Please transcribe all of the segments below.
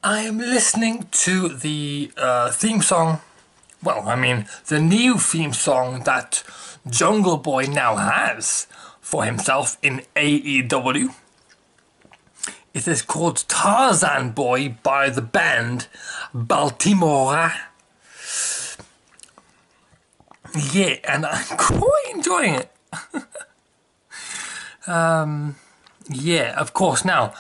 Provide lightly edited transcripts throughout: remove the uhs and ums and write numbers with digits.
I am listening to the theme song, the new theme song that Jungle Boy now has for himself in AEW. It is called Tarzan Boy by the band Baltimore. Yeah, and I'm quite enjoying it. Yeah, of course. Now,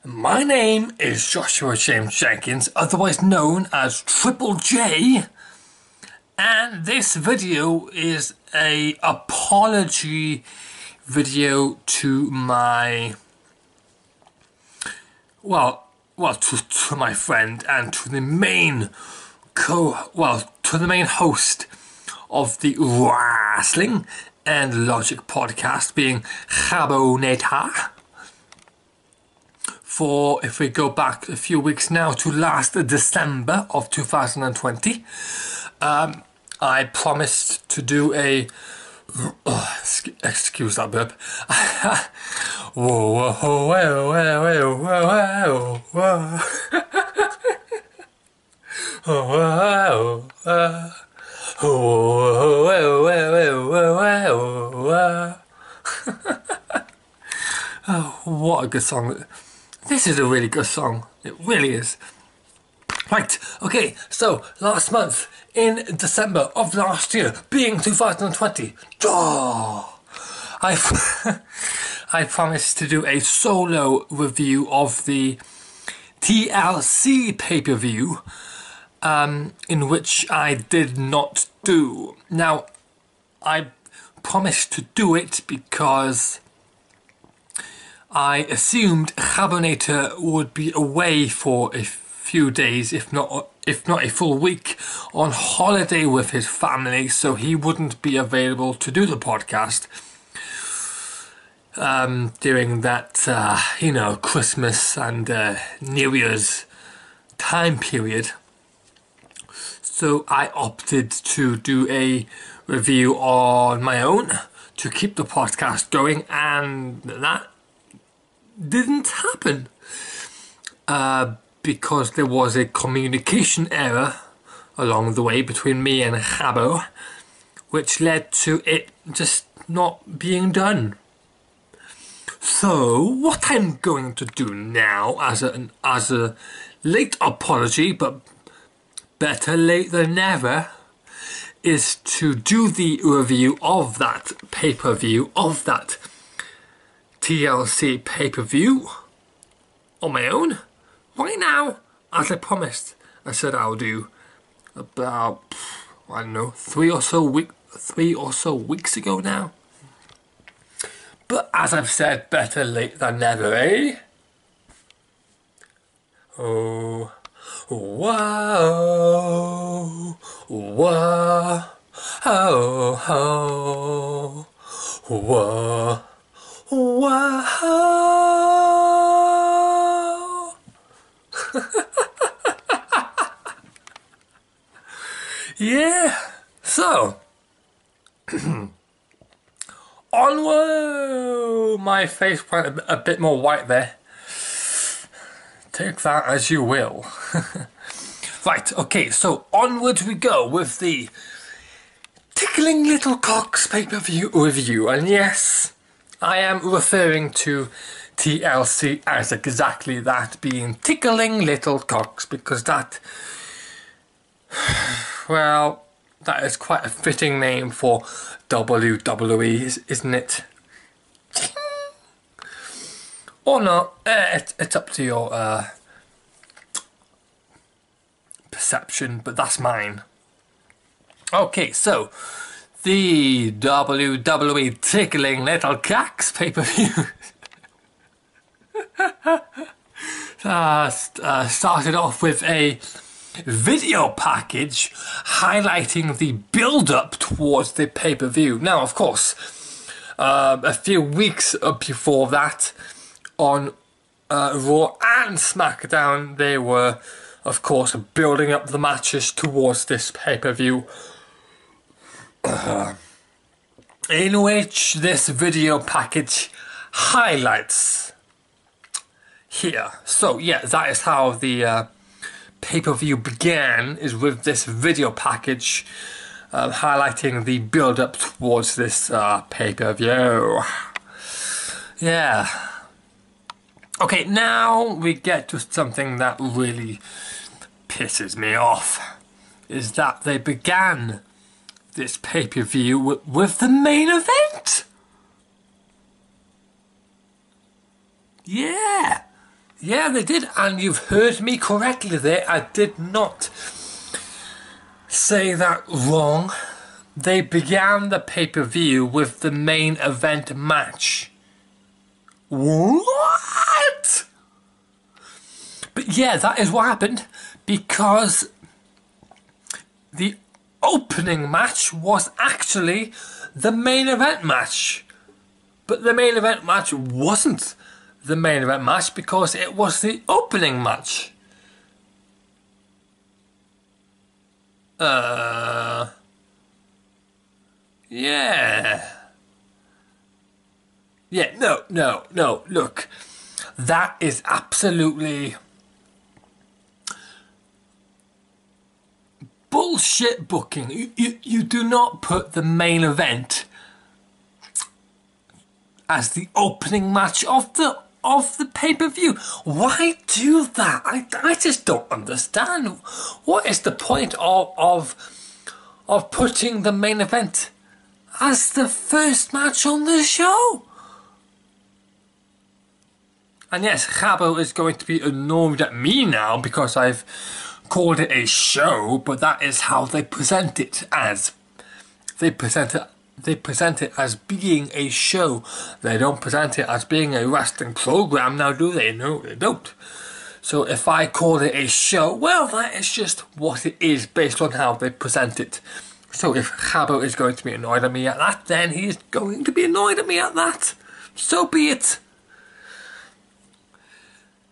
my name is Joshua James Jenkins, otherwise known as Triple J, and this video is a apology video to my to my friend and to the main host of the Rasslin and Logic podcast, being Kgabo. For, if we go back a few weeks now to last December of 2020, I promised to do a excuse that burp. Whoa, whoa, whoa, whoa, whoa, whoa, whoa, oh, what a good song. This is a really good song. It really is. Right, okay, so last month in December of last year, being 2020, I promised to do a solo review of the TLC pay-per-view, in which I did not do. Now, I promised to do it because I assumed Kgabo would be away for a few days, if not a full week, on holiday with his family, so he wouldn't be available to do the podcast during that, Christmas and New Year's time period. So I opted to do a review on my own to keep the podcast going, and that didn't happen because there was a communication error along the way between me and Kgabo, which led to it just not being done. So what I'm going to do now, as a late apology, but better late than never, is to do the review of that pay-per-view, of that TLC pay-per-view on my own right now, as I promised. I said I'll do about, 3 or so weeks ago now. But as I've said, better late than never, eh? Oh, whoa, whoa, oh, oh, whoa. Wow. Yeah. So onward. My face went a bit more white there. Take that as you will. Right, okay, so onward we go with the Tickling Little Cocks pay-per-view review. And yes, I am referring to TLC as exactly that, being Tickling Little Cocks, because that is quite a fitting name for WWE, isn't it? Or not, it's up to your perception, but that's mine. Okay, so the WWE Tickling Little Cocks pay-per-view started off with a video package highlighting the build-up towards the pay-per-view. Now, of course, a few weeks before that, on Raw and SmackDown, they were, of course, building up the matches towards this pay-per-view, in which this video package highlights here. So yeah, that is how the pay-per-view began, is with this video package highlighting the build-up towards this pay-per-view. Yeah. Okay, now we get to something that really pisses me off, is that they began this pay-per-view with the main event. Yeah. Yeah, they did, and you've heard me correctly there. I did not say that wrong. They began the pay-per-view with the main event match. What? But yeah, that is what happened, because the opening match was actually the main event match. But the main event match wasn't the main event match because it was the opening match. Yeah. Yeah, no, look. That is absolutely bullshit booking. You do not put the main event as the opening match of the pay-per-view. Why do that? I just don't understand. What is the point of putting the main event as the first match on the show? And yes, Kgabo is going to be annoyed at me now because I've called it a show, but that is how they present it as. They present it as being a show. They don't present it as being a wrestling program now, do they? No, they don't. So if I call it a show, well, that is just what it is based on how they present it. So if Kgabo is going to be annoyed at me at that, then he is going to be annoyed at me at that. So be it.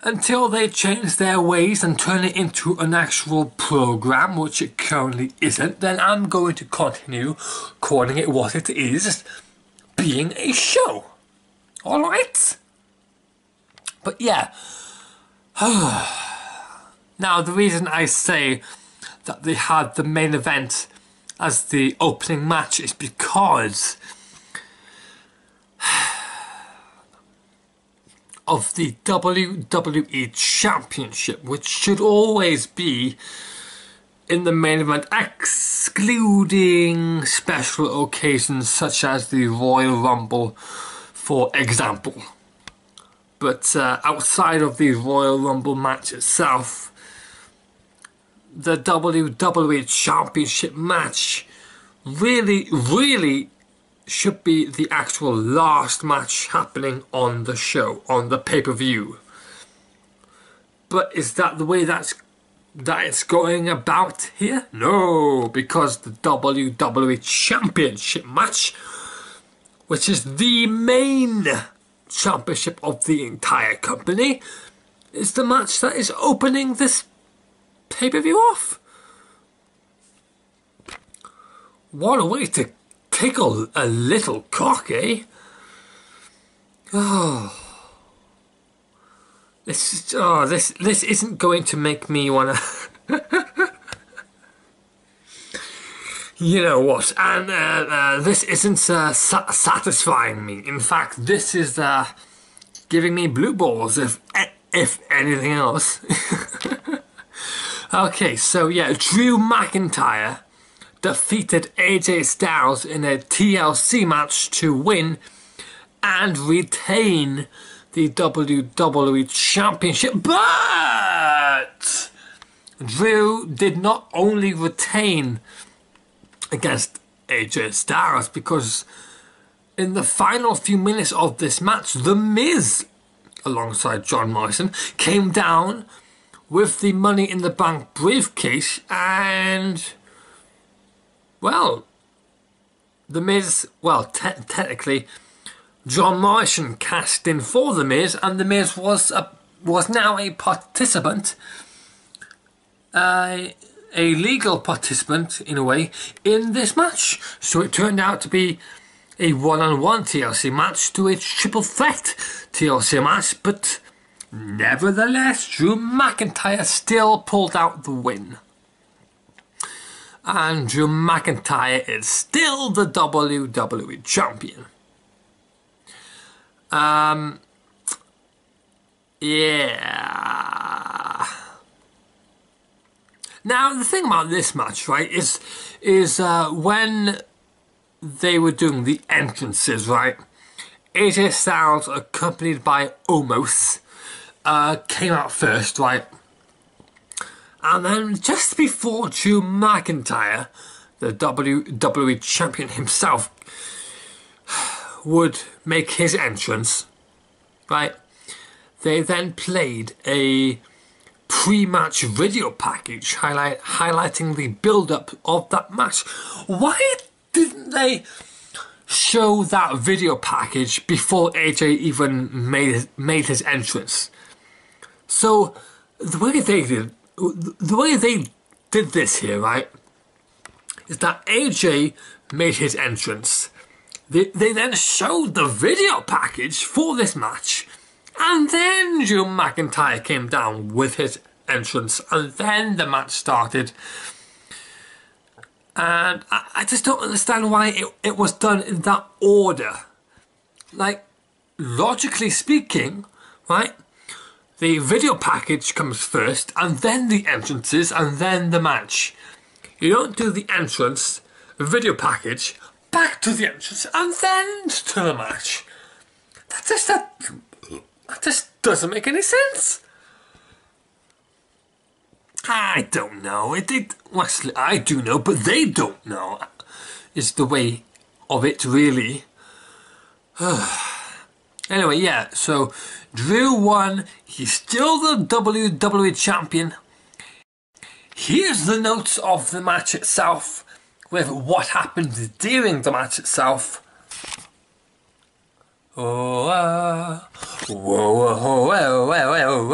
Until they change their ways and turn it into an actual program, which it currently isn't, then I'm going to continue calling it what it is, being a show. Alright? But yeah. Now, the reason I say that they had the main event as the opening match is because of the WWE Championship, which should always be in the main event, excluding special occasions such as the Royal Rumble, for example. But outside of the Royal Rumble match itself, the WWE Championship match really should be the actual last match happening on the show, on the pay-per-view. But is that the way that it's going about here? No, because the WWE Championship match, which is the main championship of the entire company, is the match that is opening this pay-per-view off. What a way to tickle a little cock, eh? Oh, this isn't going to make me wanna. You know what? And this isn't satisfying me. In fact, this is giving me blue balls, if anything else. Okay, so yeah, Drew McIntyre defeated AJ Styles in a TLC match to win and retain the WWE Championship. But Drew did not only retain against AJ Styles, because in the final few minutes of this match, The Miz, alongside John Morrison, came down with the Money in the Bank briefcase, and well, The Miz, well, technically, John Morrison cashed in for The Miz, and The Miz was now a participant, a legal participant, in a way, in this match. So it turned out to be a one-on-one TLC match to a triple threat TLC match, but Nevertheless, Drew McIntyre still pulled out the win. And Drew McIntyre is still the WWE Champion. Yeah. Now, the thing about this match, right, is when they were doing the entrances, right, AJ Styles, accompanied by Omos, came out first, right? And then just before Drew McIntyre, the WWE Champion himself, would make his entrance, right, they then played a pre-match video package highlighting the build-up of that match. Why didn't they show that video package before AJ even made his entrance? So the way they did this here, right, is that AJ made his entrance. They then showed the video package for this match, and then Drew McIntyre came down with his entrance, and then the match started. And I just don't understand why it was done in that order. Like, logically speaking, right, the video package comes first, and then the entrances, and then the match. You don't do the entrance, the video package, back to the entrance, and then to the match. That just doesn't make any sense. I don't know. Well, I do know, but they don't know. Is the way of it, really. Anyway, yeah, so Drew won. He's still the WWE Champion. Here's the notes of the match itself, with what happened during the match itself. Oh, whoa, whoa, whoa, whoa, whoa, whoa,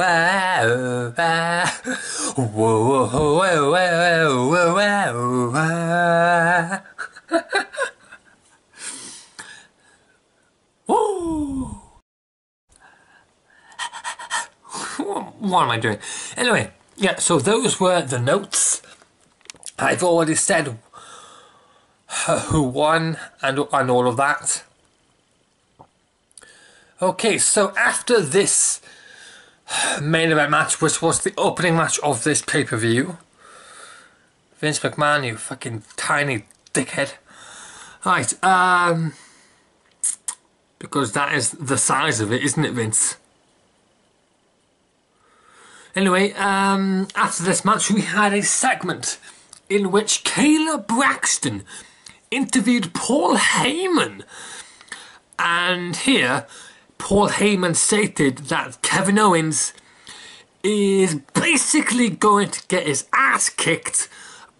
whoa. What am I doing? Anyway, yeah, so those were the notes. I've already said who won and all of that. Okay, so after this main event match, which was the opening match of this pay-per-view, Vince McMahon, you fucking tiny dickhead. Right, because that is the size of it, isn't it, Vince? Anyway, after this match, we had a segment in which Kayla Braxton interviewed Paul Heyman. And here, Paul Heyman stated that Kevin Owens is basically going to get his ass kicked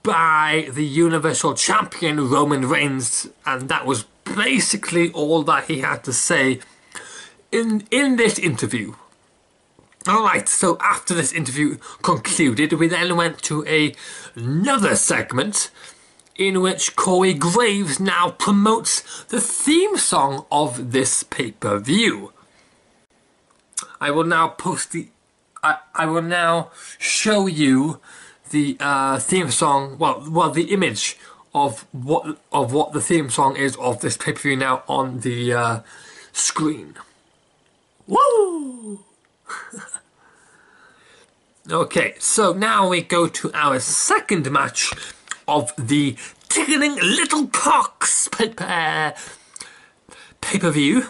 by the Universal Champion Roman Reigns, and that was basically all that he had to say in this interview. Alright, so after this interview concluded, we then went to another segment in which Corey Graves now promotes the theme song of this pay-per-view. I will now I will now show you the theme song. Well, the image of what the theme song is of this pay-per-view now on the screen. Woo! Okay, so now we go to our second match of the Tickling Little Cocks pay-per-view,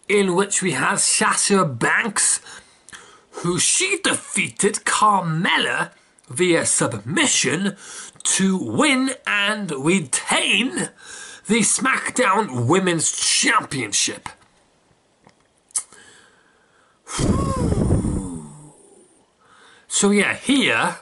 in which we have Sasha Banks, who she defeated Carmella via submission to win and retain the SmackDown Women's Championship. So yeah, here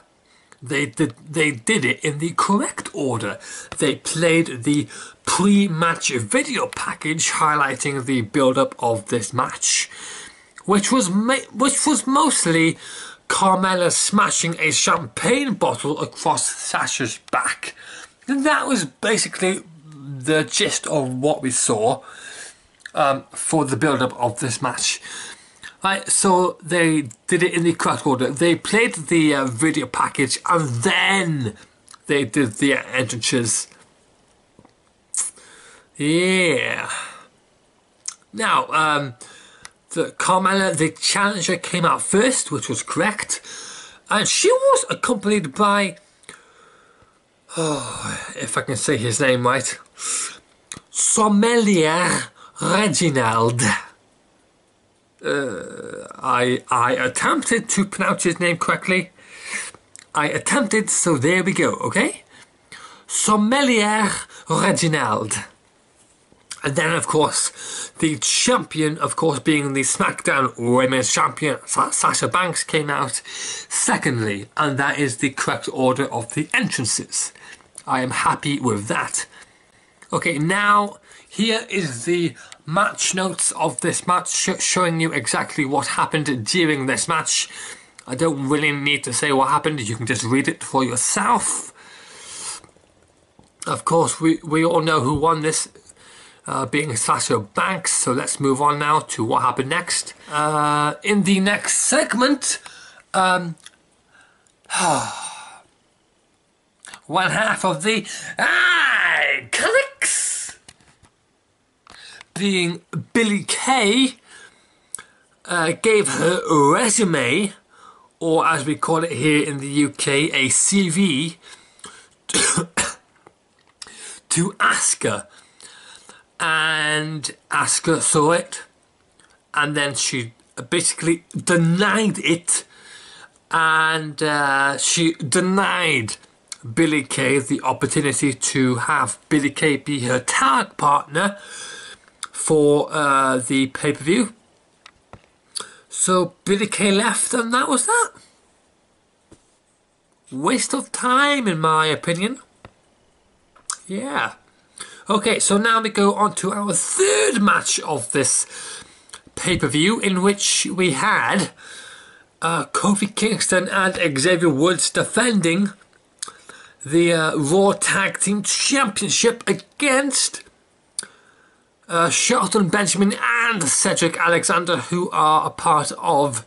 they did it in the correct order. They played the pre-match video package highlighting the build-up of this match, which was mostly Carmella smashing a champagne bottle across Sasha's back. And that was basically the gist of what we saw for the build-up of this match. Right, so they did it in the correct order. They played the video package and then they did the entrances. Yeah. Now, the Carmella, the challenger, came out first, which was correct. And she was accompanied by, if I can say his name right, Sommelier Reginald. I attempted to pronounce his name correctly. I attempted, so there we go, okay? Sommelier Reginald. And then, of course, the champion, of course, being the SmackDown Women's Champion, Sasha Banks, came out secondly. And that is the correct order of the entrances. I am happy with that. Okay, now, here is the match notes of this match, showing you exactly what happened during this match. I don't really need to say what happened, you can just read it for yourself. Of course, we all know who won this, being Sasha Banks, so let's move on now to what happened next. In the next segment, one half of the Clicks, being Billie Kay, gave her resume, or as we call it here in the UK, a CV, to Asuka. And Asuka saw it, and then she basically denied it, and she denied Billie Kay the opportunity to have Billie Kay be her tag partner for the pay-per-view. So Billie Kay left, and that was that. Waste of time, in my opinion. Yeah. Okay, so now we go on to our third match of this pay-per-view, in which we had Kofi Kingston and Xavier Woods defending the Raw Tag Team Championship against Shelton Benjamin and Cedric Alexander, who are a part of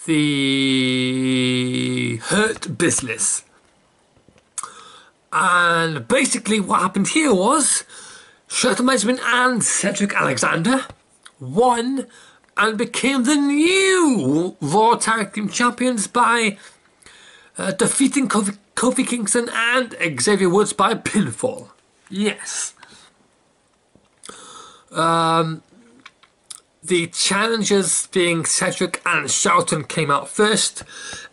the Hurt Business. And basically what happened here was Shelton Benjamin and Cedric Alexander won and became the new Raw Tag Team Champions by defeating Kofi Kingston and Xavier Woods by pinfall. Yes. The challengers being Cedric and Shelton came out first,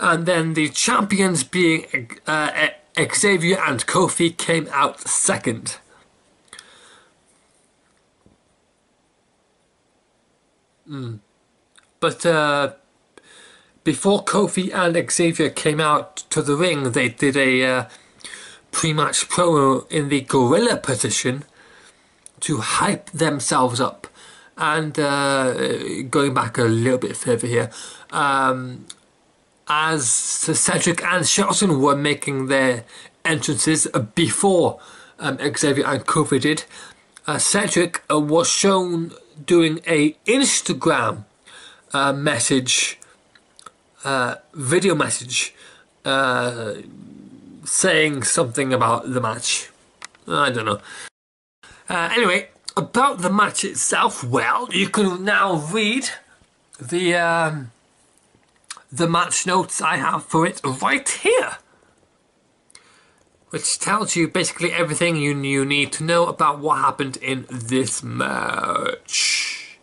and then the champions being Xavier and Kofi came out second. But before Kofi and Xavier came out to the ring, they did a pre-match promo in the gorilla position to hype themselves up. And going back a little bit further here, as Cedric and Shelton were making their entrances before Xavier and Kofi did, Cedric was shown doing a Instagram message, video message, saying something about the match. I don't know. Anyway, about the match itself, well, you can now read the match notes I have for it right here, which tells you basically everything you need to know about what happened in this match.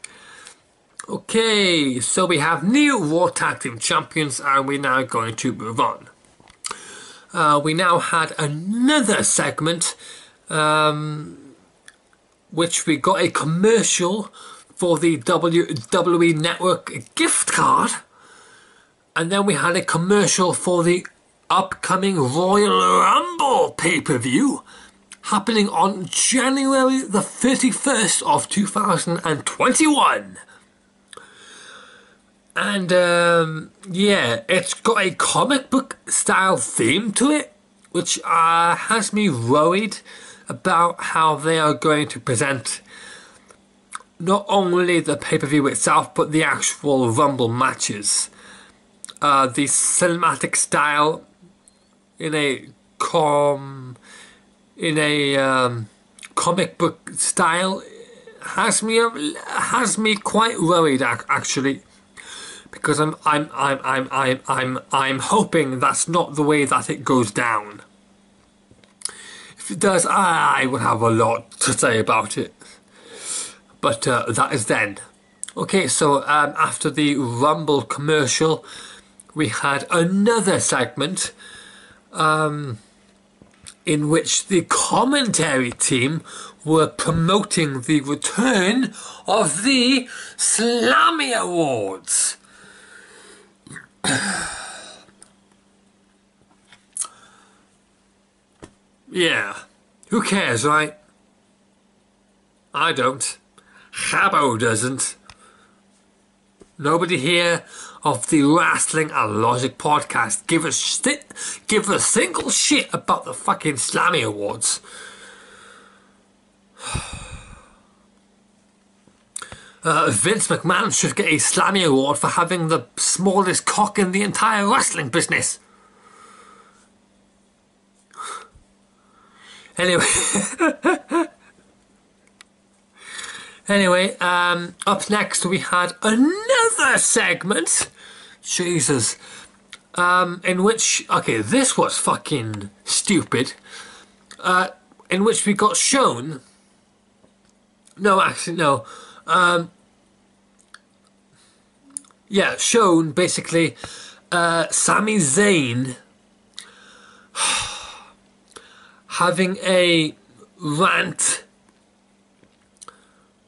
Okay, so we have new Raw Tag Team Champions, and we're now going to move on. We now had another segment, which we got a commercial for the WWE Network gift card. And then we had a commercial for the upcoming Royal Rumble pay-per-view happening on January the 31st of 2021. And yeah, it's got a comic book style theme to it, which has me worried about how they are going to present not only the pay-per-view itself, but the actual Rumble matches. The cinematic style in a comic book style has me quite worried, actually, because I'm hoping that's not the way that it goes down. If it does, I would have a lot to say about it. But that is then. Okay, so after the Rumble commercial, we had another segment in which the commentary team were promoting the return of the Slammy Awards. Yeah, who cares, right? I don't. Kgabo doesn't. Nobody here of the Wrestling and Logic podcast give a single shit about the fucking Slammy Awards. Vince McMahon should get a Slammy Award for having the smallest cock in the entire wrestling business. Anyway, up next we had another segment, Jesus, in which, okay, this was fucking stupid, in which we got shown, shown basically Sami Zayn having a rant.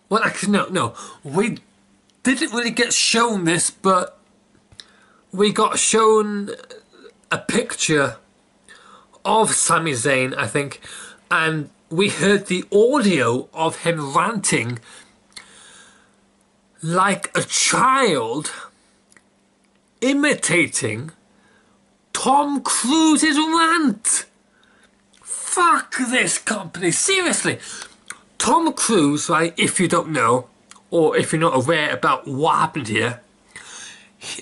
Well, actually, no. We didn't really get shown this, but we got shown a picture of Sami Zayn, I think, and we heard the audio of him ranting like a child imitating Tom Cruise's rant. Fuck this company, seriously. Tom Cruise, right, if you don't know, or if you're not aware about what happened here,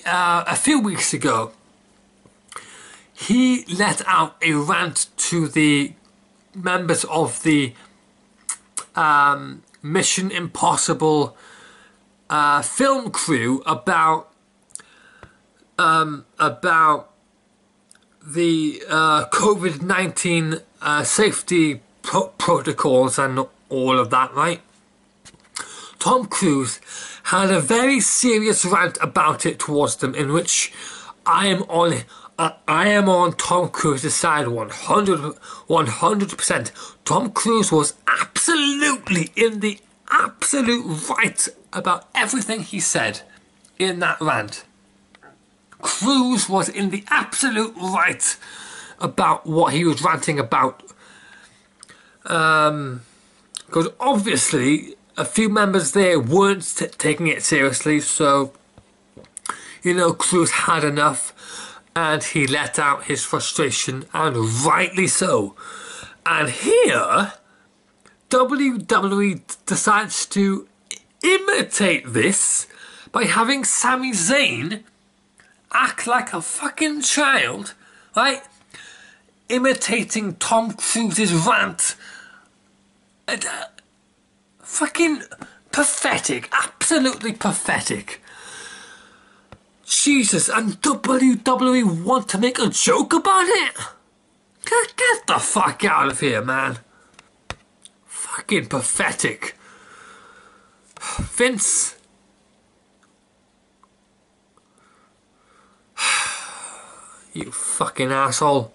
a few weeks ago, he let out a rant to the members of the Mission Impossible film crew about the COVID-19 safety protocols and all of that, right? Tom Cruise had a very serious rant about it towards them, in which I am on Tom Cruise's side 100%. Tom Cruise was absolutely in the absolute right about everything he said in that rant. Cruise was in the absolute right about what he was ranting about. Because obviously a few members there weren't taking it seriously, so, you know, Cruise had enough and he let out his frustration, and rightly so. And here, WWE decides to imitate this by having Sami Zayn act like a fucking child, right? Imitating Tom Cruise's rant. Fucking pathetic, absolutely pathetic. Jesus, and WWE want to make a joke about it? Get the fuck out of here, man. Fucking pathetic. Vince. You fucking asshole.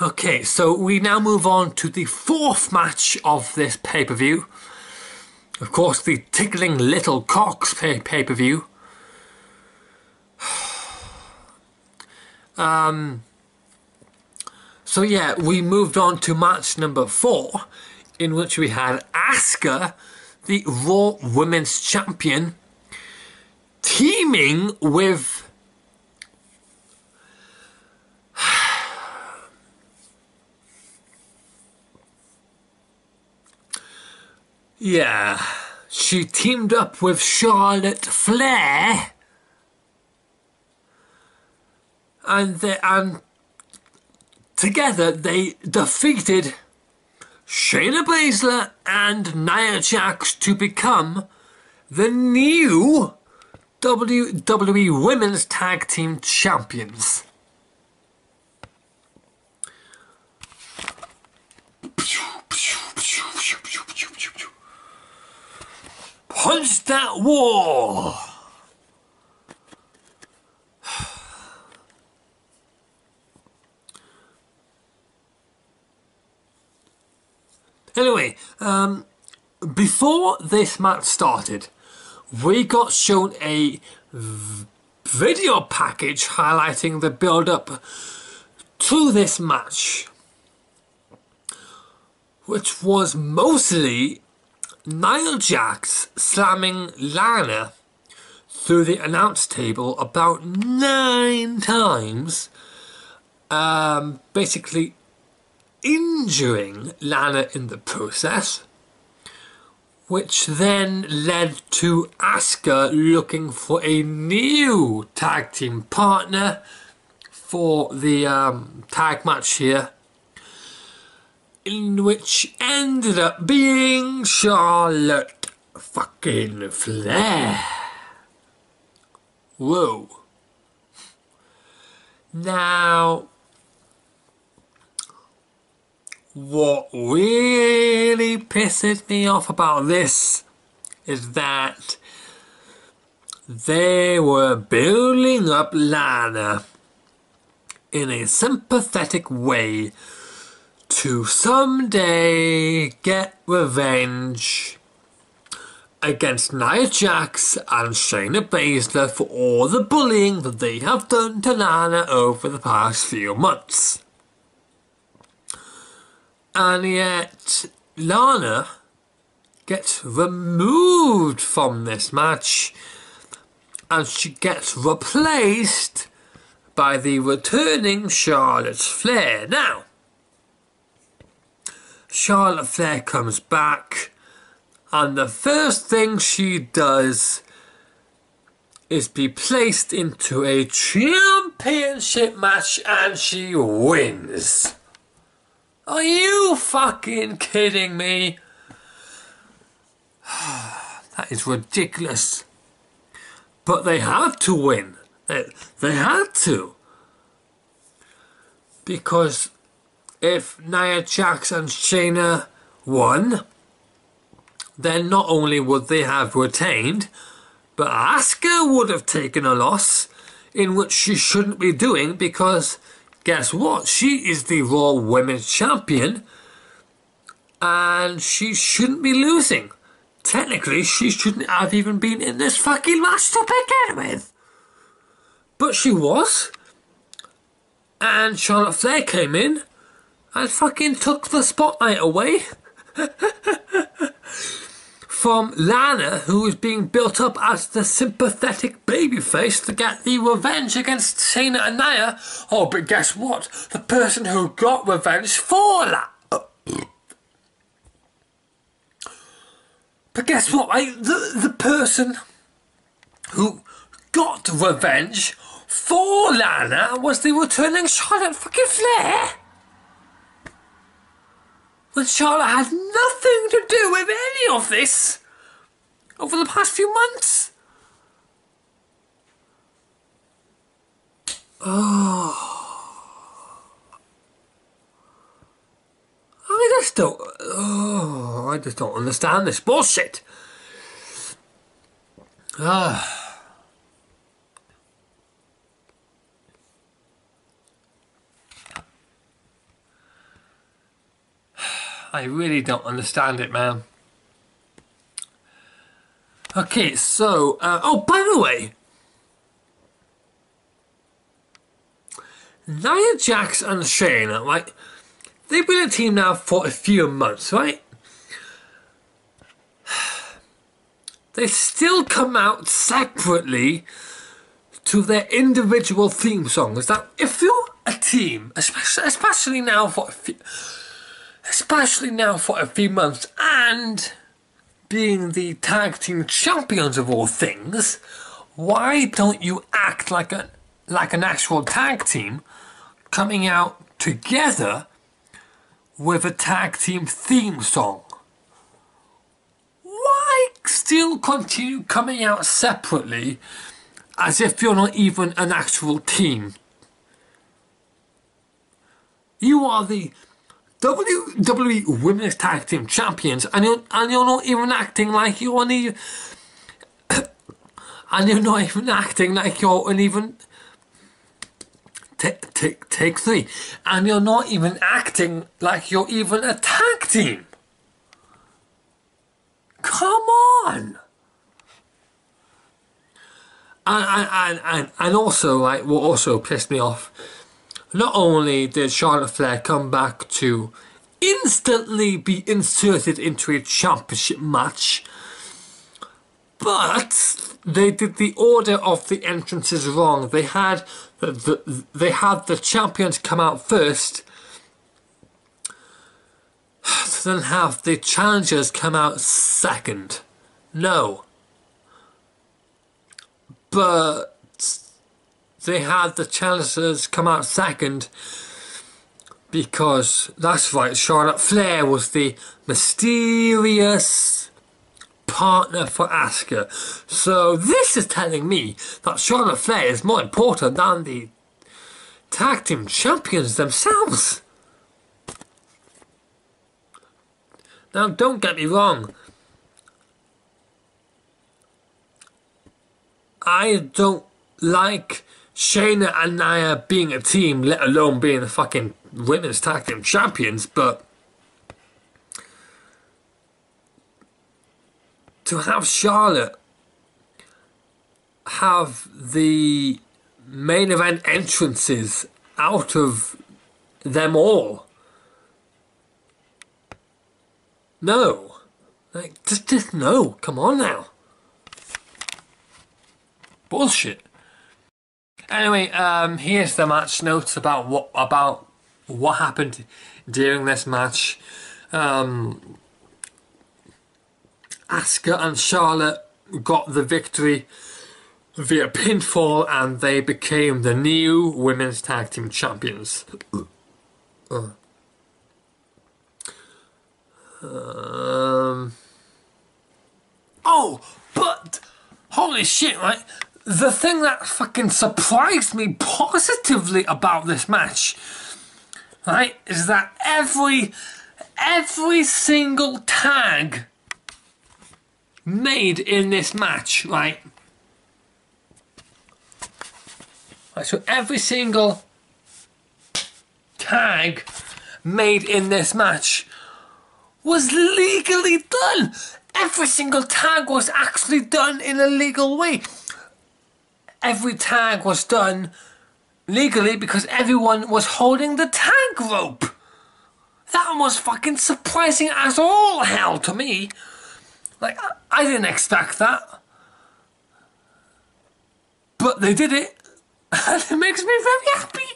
Okay, so we now move on to the fourth match of this pay-per-view. Of course, the Tickling Little Cocks pay-per-view. So yeah, we moved on to match number 4, in which we had Asuka, the Raw Women's Champion, teaming with Yeah, she teamed up with Charlotte Flair, and together they defeated Shayna Baszler and Nia Jax to become the new WWE Women's Tag Team Champions. Punch that wall! Anyway, before this match started, we got shown a video package highlighting the build-up to this match, which was mostly Nia Jax slamming Lana through the announce table about 9 times, basically injuring Lana in the process, which then led to Asuka looking for a new tag team partner for the tag match here, in which ended up being Charlotte fucking Flair. Whoa. Now, what really pisses me off about this is that they were building up Lana in a sympathetic way to someday get revenge against Nia Jax and Shayna Baszler for all the bullying that they have done to Lana over the past few months. And yet, Lana gets removed from this match and she gets replaced by the returning Charlotte Flair. Now, Charlotte Flair comes back and the first thing she does is be placed into a championship match and she wins. Are you fucking kidding me? That is ridiculous. But they had to win. They had to. Because if Nia Jax and Shayna won, then not only would they have retained, but Asuka would have taken a loss, in which she shouldn't be doing, because guess what? She is the Raw Women's Champion and she shouldn't be losing. Technically, she shouldn't have even been in this fucking match to begin with. But she was. And Charlotte Flair came in and fucking took the spotlight away from Lana, who was being built up as the sympathetic babyface to get the revenge against Shayna and Nia. Oh, but guess what? The person who got revenge for Lana. But guess what, right? The person who got revenge for Lana was the returning Charlotte fucking Flair. When Charlotte had nothing to do with any of this over the past few months. I just don't understand this bullshit. I really don't understand it, man. Okay, so, oh, by the way, Nia Jax and Shayna, right, they've been a team now for a few months, right? They still come out separately to their individual theme songs. Now, if you're a team, especially now for a few months, and being the tag team champions of all things, why don't you act like an actual tag team coming out together with a tag team theme song? Why still continue coming out separately as if you're not even an actual team? You are the WWE Women's Tag Team Champions, and you're not even acting like you're an even, and you're not even acting like you're an even. Take three, and you're not even acting like you're even a tag team. Come on. And also, like, what also pissed me off, not only did Charlotte Flair come back to instantly be inserted into a championship match, but they did the order of the entrances wrong. They had the champions come out first, then have the challengers come out second. No. But they had the challengers come out second because, that's right, Charlotte Flair was the mysterious partner for Asuka. So this is telling me that Charlotte Flair is more important than the tag team champions themselves. Now, don't get me wrong. I don't like Shayna and Nia being a team, let alone being the fucking women's tag team champions, but to have Charlotte have the main event entrances out of them all, no. Like, just no. Come on now. Bullshit. Anyway, here's the match notes about what happened during this match. Asuka and Charlotte got the victory via pinfall, and they became the new women's tag team champions. Oh, but holy shit, right? The thing that fucking surprised me positively about this match, right, is that every single tag made in this match, right? So every single tag made in this match was legally done. Every single tag was actually done in a legal way. Every tag was done legally because everyone was holding the tag rope. That was fucking surprising as all hell to me. Like, I didn't expect that. But they did it. And it makes me very happy.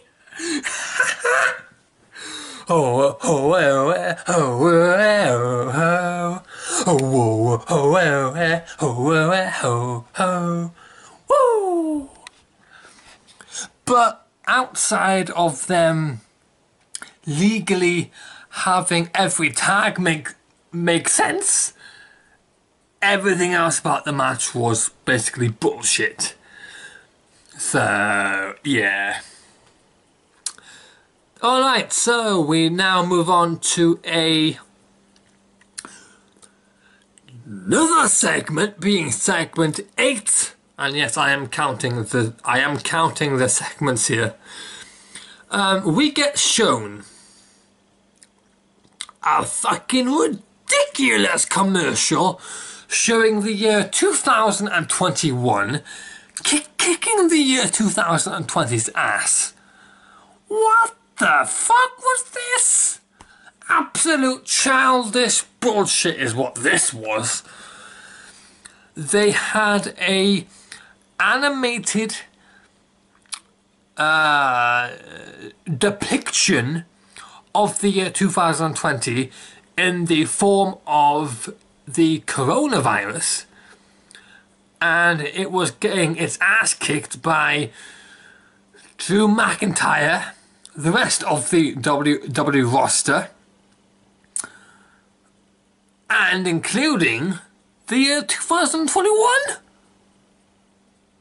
Oh, oh, oh, oh, oh, oh, oh, oh, oh, oh, oh, woo! But outside of them legally having every tag make sense, everything else about the match was basically bullshit. So, yeah. Alright, so we now move on to another segment, being segment 8. And yes, I am counting the segments here. We get shown a fucking ridiculous commercial showing the year 2021 kicking the year 2020's ass. What the fuck was this? Absolute childish bullshit is what this was. They had a animated depiction of the year 2020 in the form of the coronavirus, and it was getting its ass kicked by Drew McIntyre, the rest of the WWE roster, and including the year 2021?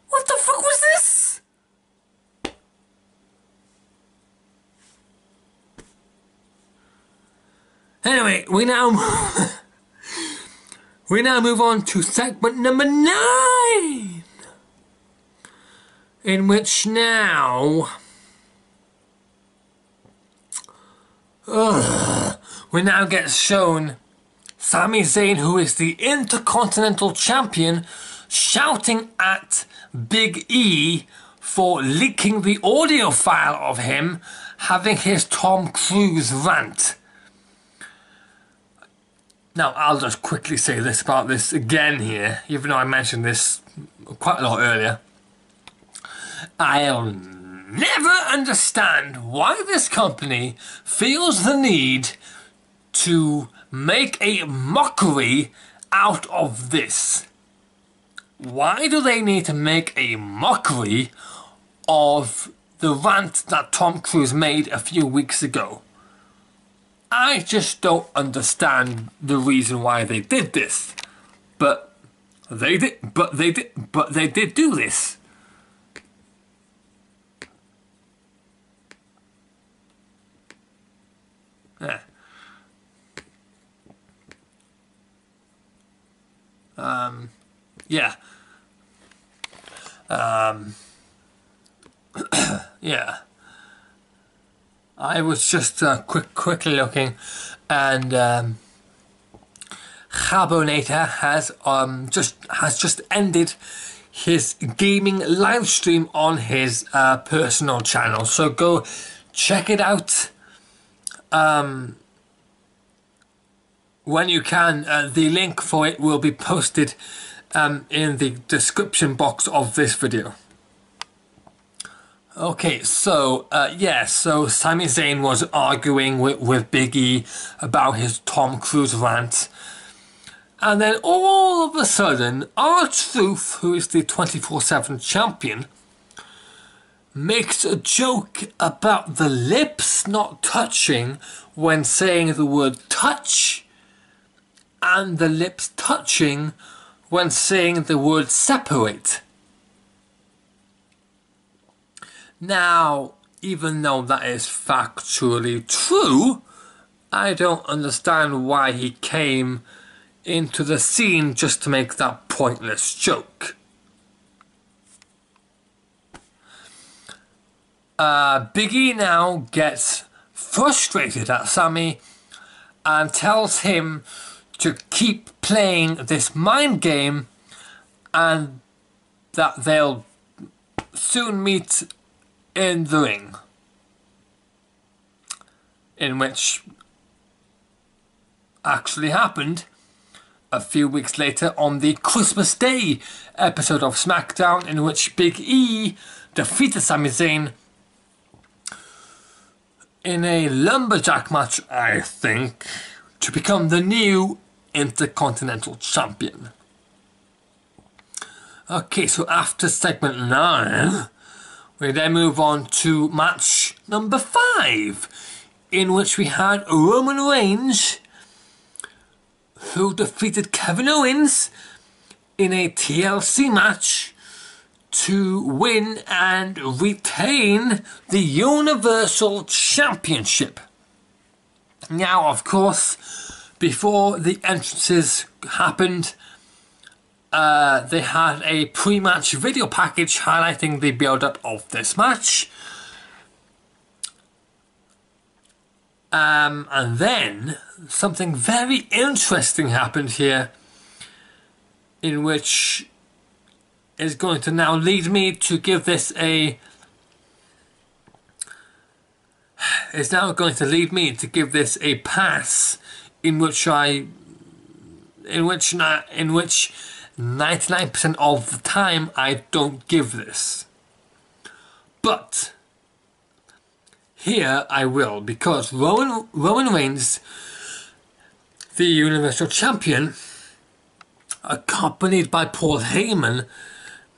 What the fuck was this? Anyway, we now move on to segment number 9, in which now we now get shown Sami Zayn, who is the Intercontinental Champion, shouting at Big E for leaking the audio file of him having his Tom Cruise rant. Now, I'll just quickly say this about this again here, even though I mentioned this quite a lot earlier. I'll never understand why this company feels the need to make a mockery out of this. Why do they need to make a mockery of the rant that Tom Cruise made a few weeks ago? I just don't understand the reason why they did this. But they did do this. Yeah. Yeah. Yeah. I was just quickly looking, and Kgabo has just ended his gaming live stream on his personal channel. So go check it out when you can. The link for it will be posted in the description box of this video. Okay, so so Sami Zayn was arguing with Big E about his Tom Cruise rant, and then all of a sudden, R-Truth, who is the 24/7 champion, makes a joke about the lips not touching when saying the word touch, and the lips touching when saying the word separate. Now, even though that is factually true, I don't understand why he came into the scene just to make that pointless joke. Big E now gets frustrated at Sami and tells him to keep playing this mind game and that they'll soon meet in the ring, in which actually happened a few weeks later on the Christmas Day episode of SmackDown, in which Big E defeated Sami Zayn in a lumberjack match, I think, to become the new Intercontinental Champion. Okay, so after segment 9, we then move on to match number 5, in which we had Roman Reigns, who defeated Kevin Owens in a TLC match to win and retain the Universal Championship. Now, of course, before the entrances happened, they had a pre-match video package highlighting the build-up of this match. And then something very interesting happened here, in which is going to now lead me to give this a pass, in which 99% of the time I don't give this. But here I will, because Roman Reigns, the Universal Champion, accompanied by Paul Heyman,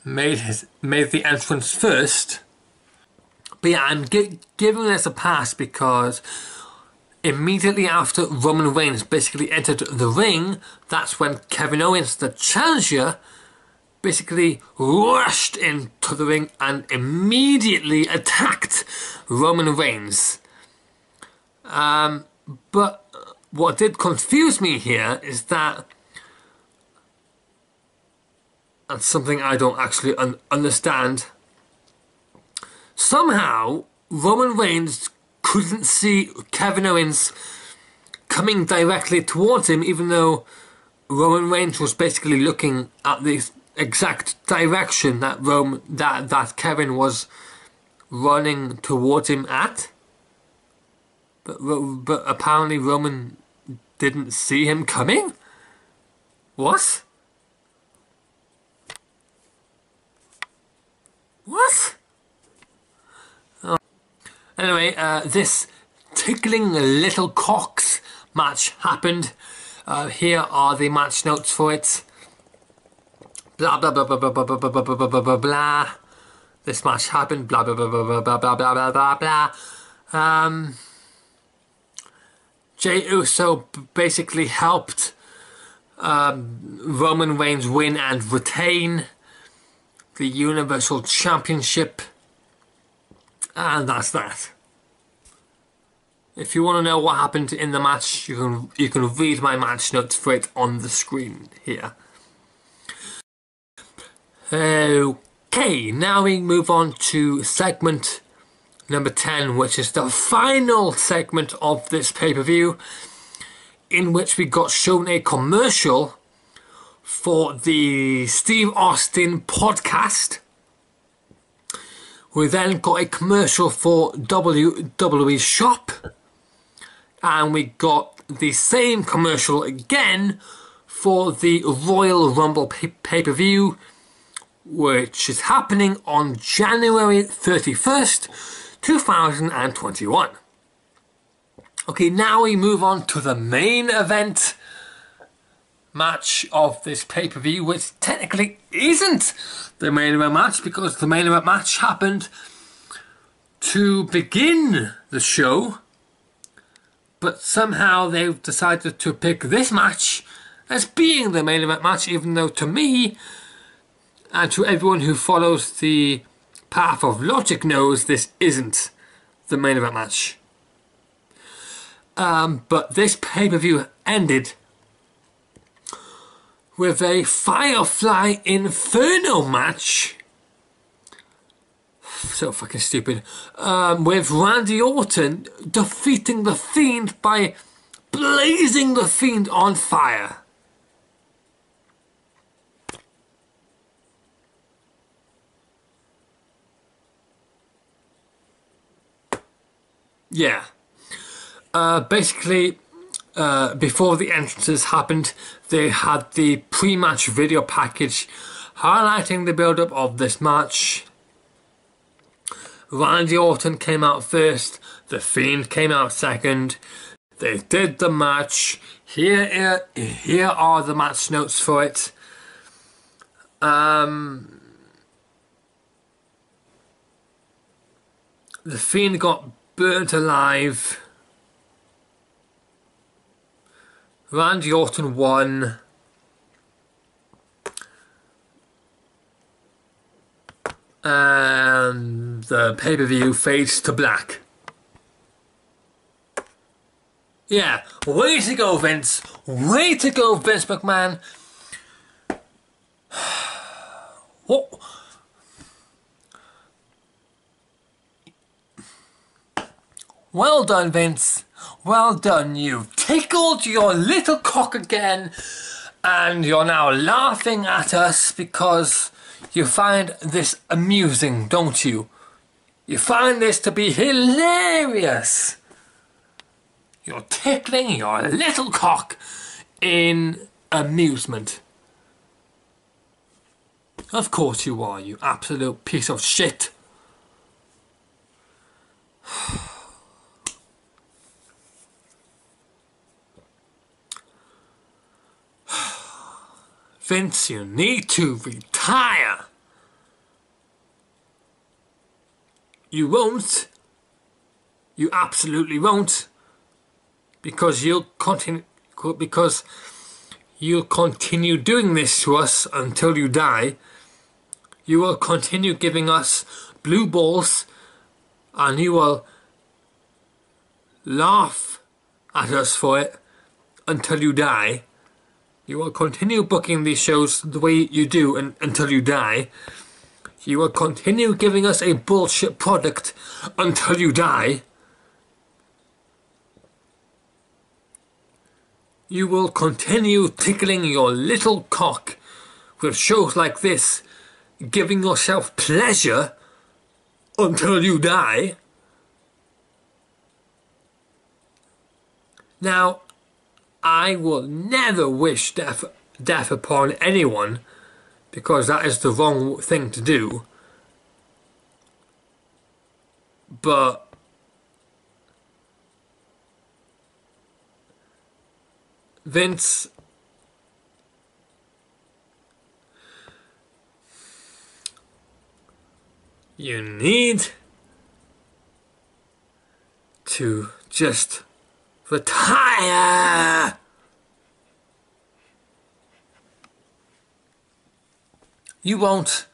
made the entrance first. But yeah, I'm giving this a pass because immediately after Roman Reigns basically entered the ring, that's when Kevin Owens, the challenger, basically rushed into the ring and immediately attacked Roman Reigns. But what did confuse me here is that, and something I don't actually understand, somehow Roman Reigns couldn't see Kevin Owens coming directly towards him, even though Roman Reigns was basically looking at the exact direction that that Kevin was running towards him at. But apparently Roman didn't see him coming? What? What? Oh. Anyway, this tickling little cocks match happened. Here are the match notes for it. Blah blah blah blah blah blah blah blah blah blah blah blah. This match happened. Blah blah blah blah blah blah blah blah blah blah. Jey Uso basically helped Roman Reigns win and retain the Universal Championship, and that's that. If you want to know what happened in the match, you can read my match notes for it on the screen here. Okay, now we move on to segment number 10, which is the final segment of this pay-per-view, in which we got shown a commercial for the Steve Austin podcast. We then got a commercial for WWE Shop, and we got the same commercial again for the Royal Rumble pay-per-view, which is happening on January 31st, 2021. Okay, now we move on to the main event match of this pay-per-view, which technically isn't the main event match, because the main event match happened to begin the show, but somehow they've decided to pick this match as being the main event match, even though to me and to everyone who follows the path of logic knows this isn't the main event match. But this pay-per-view ended with a Firefly Inferno match. So fucking stupid. With Randy Orton defeating The Fiend by blazing The Fiend on fire. Yeah. Basically, before the entrances happened, they had the pre-match video package highlighting the build-up of this match. Randy Orton came out first, The Fiend came out second. They did the match. Here are the match notes for it. The Fiend got burnt alive. Randy Orton won. And the pay-per-view fades to black. Yeah, way to go, Vince. Way to go, Vince McMahon. What? Well done, Vince. Well done, you've tickled your little cock again, and you're now laughing at us because you find this amusing, don't you? You find this to be hilarious. You're tickling your little cock in amusement. Of course you are, you absolute piece of shit. Vince, you need to retire. You won't. You absolutely won't. Because you'll continue doing this to us until you die. You will continue giving us blue balls, and you will laugh at us for it until you die. You will continue booking these shows the way you do until you die. You will continue giving us a bullshit product until you die. You will continue tickling your little cock with shows like this, giving yourself pleasure until you die. Now, I will never wish death upon anyone, because that is the wrong thing to do. But Vince, you need to just retire. You won't.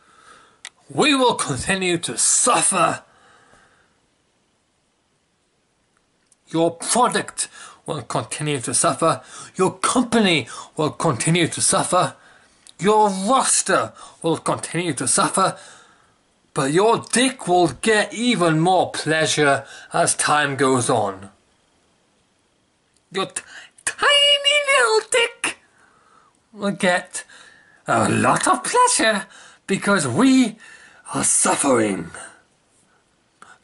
We will continue to suffer. Your product will continue to suffer. Your company will continue to suffer. Your roster will continue to suffer. But your dick will get even more pleasure as time goes on. Your tiny little dick will get a lot of pleasure because we are suffering.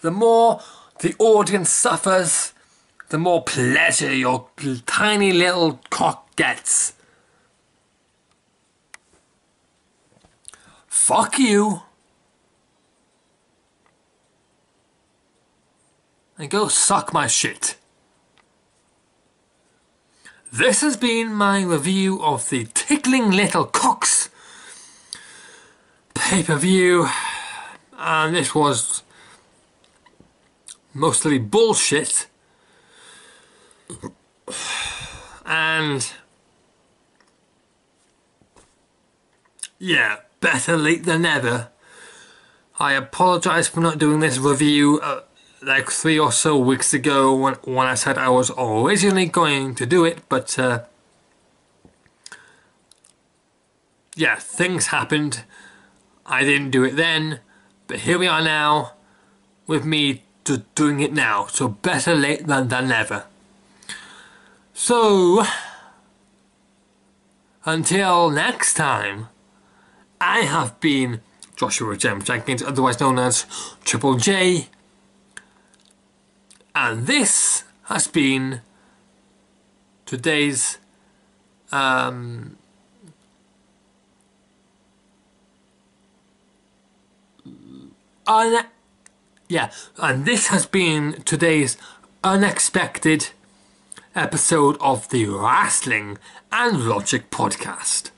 The more the audience suffers, the more pleasure your tiny little cock gets. Fuck you. And go suck my shit. This has been my review of the Tickling Little Cocks pay-per-view, and this was mostly bullshit, and yeah, better late than never. I apologise for not doing this review like 3 or so weeks ago when I said I was originally going to do it, but yeah, things happened. I didn't do it then, but here we are now with me doing it now, so better late than never. So until next time, I have been Joshua Jenkins, otherwise known as Triple J, and this has been today's and this has been today's unexpected episode of the Rasslin and Logic podcast.